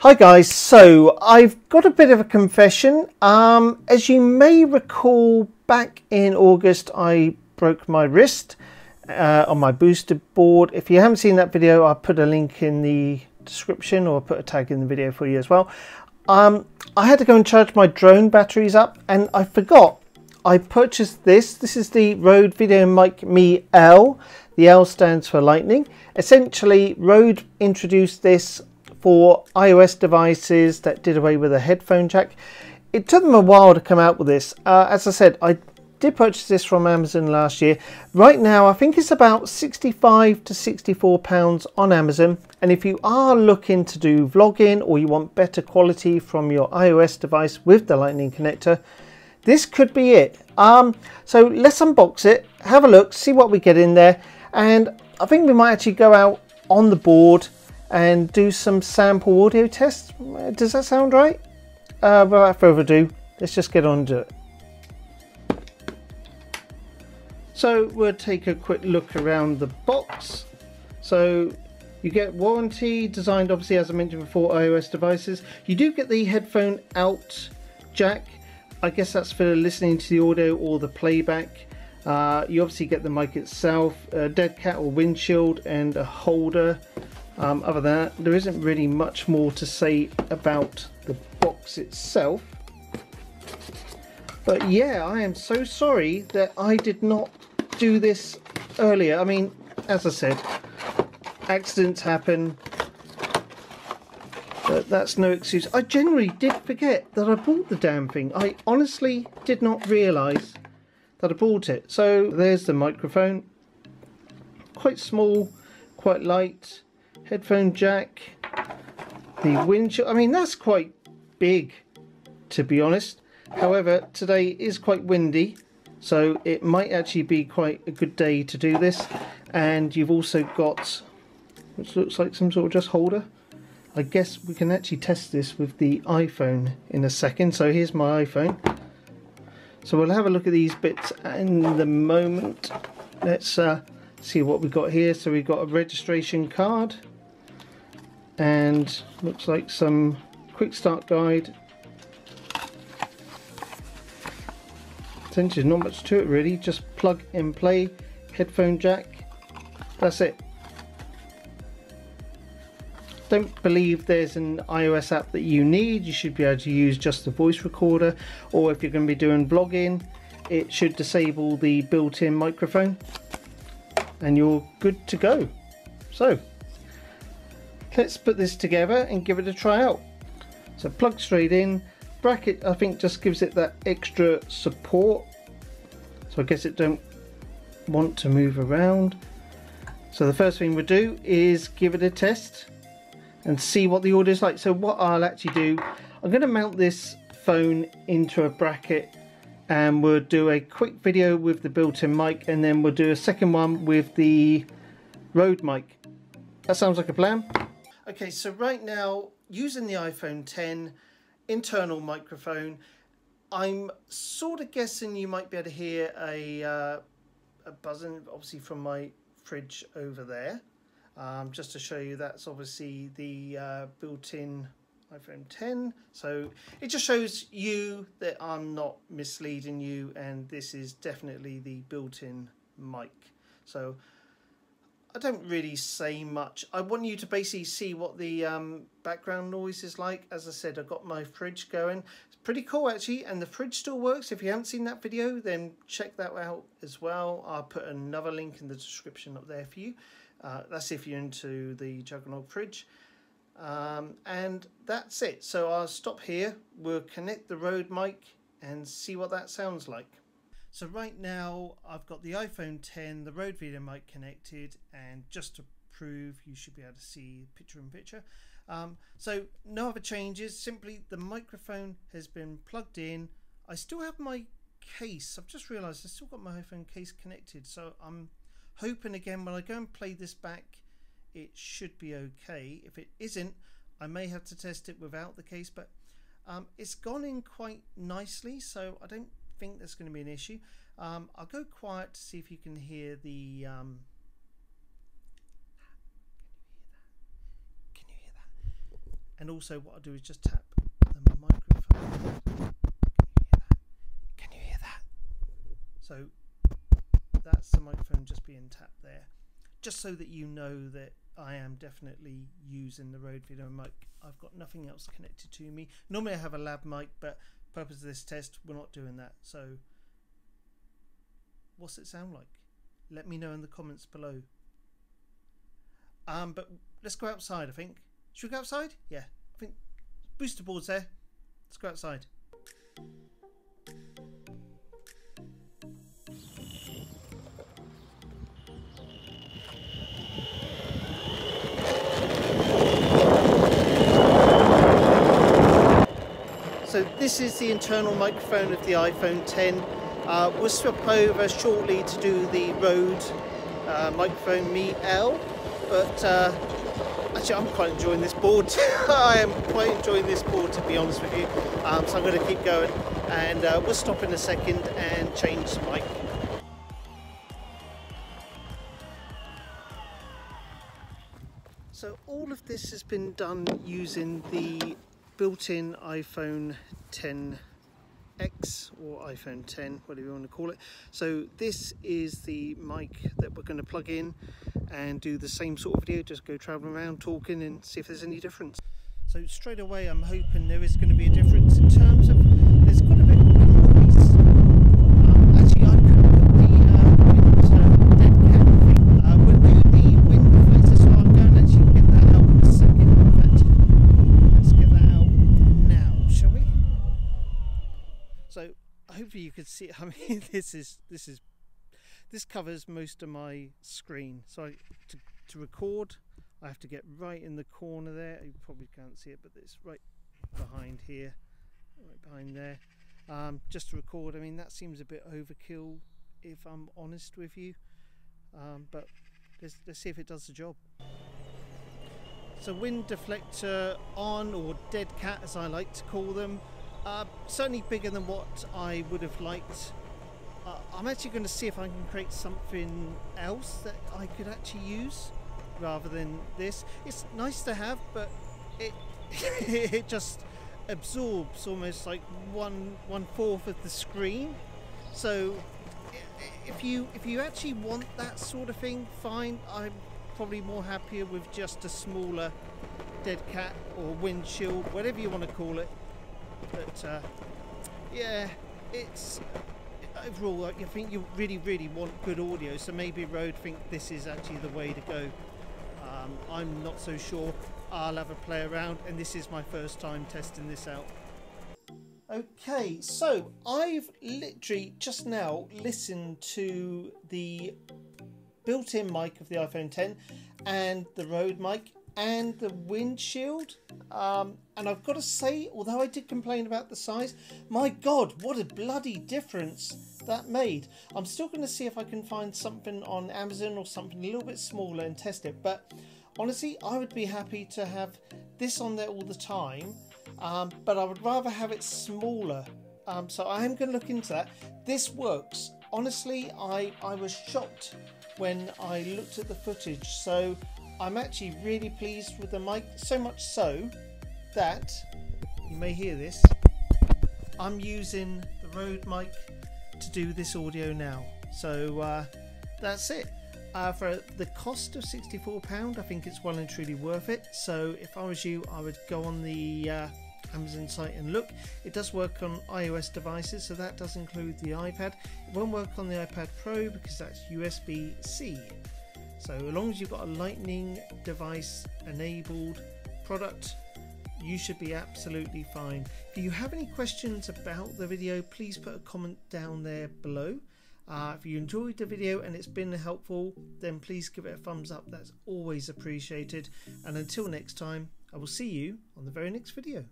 Hi guys, so I've got a bit of a confession. As you may recall, back in August I broke my wrist on my booster board. If you haven't seen that video, I'll put a link in the description or put a tag in the video for you as well. I had to go and charge my drone batteries up and I forgot. I purchased this. This is the Rode VideoMic Me-L. The L stands for lightning. Essentially, Rode introduced this for iOS devices that did away with a headphone jack. It took them a while to come out with this. As I said, I did purchase this from Amazon last year. Right now, I think it's about 65 to 64 pounds on Amazon. And if you are looking to do vlogging or you want better quality from your iOS device with the lightning connector, this could be it. So let's unbox it, have a look, see what we get in there. And I think we might actually go out on the board and do some sample audio tests. Does that sound right? Without further ado, let's just get on to it. So we'll take a quick look around the box. So you get warranty, designed obviously as I mentioned before, iOS devices. You do get the headphone out jack. I guess that's for listening to the audio or the playback. You obviously get the mic itself, a dead cat or windshield, and a holder. Other than that, there isn't really much more to say about the box itself. But yeah, I am so sorry that I did not do this earlier. I mean, as I said, accidents happen, but that's no excuse. I generally did forget that I bought the damn thing. I honestly did not realise that I bought it. So there's the microphone. Quite small, quite light. Headphone jack, the windshield. I mean, that's quite big, to be honest. However, today is quite windy, so it might actually be quite a good day to do this. And you've also got, which looks like some sort of just holder. I guess we can actually test this with the iPhone in a second. So here's my iPhone. So we'll have a look at these bits in the moment. Let's see what we've got here. So we've got a registration card. And looks like some quick start guide. Essentially not much to it really, just plug and play, headphone jack, that's it. Don't believe there's an iOS app that you need. You should be able to use just the voice recorder, or if you're going to be doing vlogging, it should disable the built-in microphone and you're good to go. So let's put this together and give it a try out. So plug straight in. Bracket I think just gives it that extra support. So I guess it don't want to move around. So the first thing we'll do is give it a test and see what the audio is like. So what I'll actually do, I'm going to mount this phone into a bracket and we'll do a quick video with the built-in mic, and then we'll do a second one with the Rode mic. That sounds like a plan. Okay, so right now, using the iPhone X internal microphone, I'm sort of guessing you might be able to hear a buzzing, obviously from my fridge over there. Just to show you, that's obviously the built-in iPhone X. So it just shows you that I'm not misleading you, and this is definitely the built-in mic. So I don't really say much. I want you to basically see what the background noise is like. As I said, I've got my fridge going. It's pretty cool actually, and the fridge still works. If you haven't seen that video, then check that out as well. I'll put another link in the description up there for you. That's if you're into the Juggernaut fridge. And that's it. So I'll stop here. We'll connect the Rode mic and see what that sounds like. So right now I've got the iPhone X, the Rode VideoMic connected, and just to prove, you should be able to see picture in picture. So no other changes, simply the microphone has been plugged in. I still have my case. I've just realised I've still got my iPhone case connected, so I'm hoping again when I go and play this back it should be okay. If it isn't, I may have to test it without the case, but it's gone in quite nicely, so I don't think there's going to be an issue. I'll go quiet to see if you can hear the can you hear that? And also what I'll do is just tap the microphone. Can you hear that? So that's the microphone just being tapped there, just so that you know that I am definitely using the Rode VideoMic. I've got nothing else connected to me. Normally I have a lab mic, but purpose of this test, we're not doing that. So what's it sound like? Let me know in the comments below. But let's go outside, I think. Should we go outside? Yeah, I think booster board's there. Let's go outside. So this is the internal microphone of the iPhone 10. We'll swap over shortly to do the Rode VideoMic Me-L, but actually I'm quite enjoying this board. I am quite enjoying this board, to be honest with you. So I'm going to keep going, and we'll stop in a second and change the mic. So all of this has been done using the built-in iPhone 10X or iPhone 10, whatever you want to call it. So this is the mic that we're going to plug in and do the same sort of video, just go traveling around talking and see if there's any difference. So straight away I'm hoping there is going to be a difference in terms of, there's got a bit of wind noise. Actually I could put the wind dead cat thing. We'll do the wind deflector, so I'm going to actually get that out in a second. Let's get that out now, shall we? So hopefully you can see, I mean this covers most of my screen. So to record I have to get right in the corner there. You probably can't see it, but it's right behind here, right behind there. Just to record, I mean that seems a bit overkill if I'm honest with you, but let's see if it does the job. So wind deflector on, or dead cat as I like to call them. Certainly bigger than what I would have liked. I'm actually going to see if I can create something else that I could actually use rather than this. It's nice to have, but it just absorbs almost like one fourth of the screen. So if you actually want that sort of thing, fine. I'm probably more happier with just a smaller dead cat or windshield, whatever you want to call it. But yeah, it's overall, I think you really want good audio, so maybe Rode think this is actually the way to go. I'm not so sure. I'll have a play around, and this is my first time testing this out. Okay, so I've literally just now listened to the built-in mic of the iPhone 10 and the Rode mic and the windshield, and I've got to say, although I did complain about the size, my god, what a bloody difference that made. I'm still going to see if I can find something on Amazon or something a little bit smaller and test it, but honestly I would be happy to have this on there all the time, but I would rather have it smaller, so I am going to look into that. This works. Honestly, I was shocked when I looked at the footage, so I'm actually really pleased with the mic, so much so that, you may hear this, I'm using the Rode mic to do this audio now. So that's it. For the cost of £64, I think it's well and truly worth it. So if I was you, I would go on the Amazon site and look. It does work on iOS devices, so that does include the iPad. It won't work on the iPad Pro because that's USB-C. So as long as you've got a Lightning device enabled product, you should be absolutely fine. If you have any questions about the video, please put a comment down there below. If you enjoyed the video and it's been helpful, then please give it a thumbs up. That's always appreciated. And until next time, I will see you on the very next video.